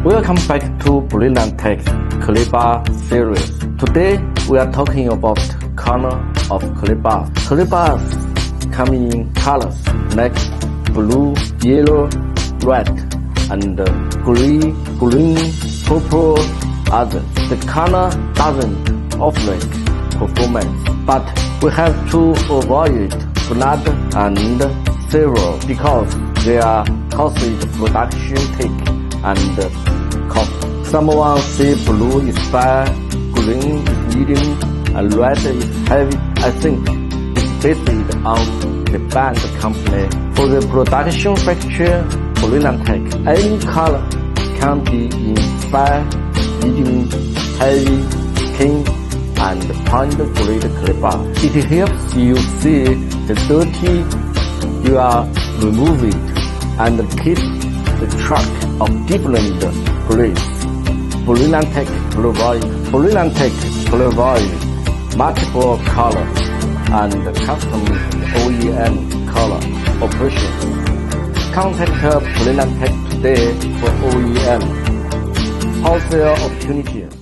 Welcome back to Brilliatech clay bar series. Today we are talking about color of clay bars. Clay bars come in colors like blue, yellow, red, and green, purple, others. The color doesn't affect performance, but we have to avoid blood and silver because they are costly production take and cost. Someone say blue is bad, green is medium, and red is heavy. I think it's based on the brand company. For the production factor, Brilliatech, any color can be in fine, medium, heavy, thin, and point-grade clay bar. It helps you see the dirty you are removing and keep the track of different grades. Brilliatech provides multiple colors and custom OEM color options. Contact Brilliatech today for OEM wholesale opportunities.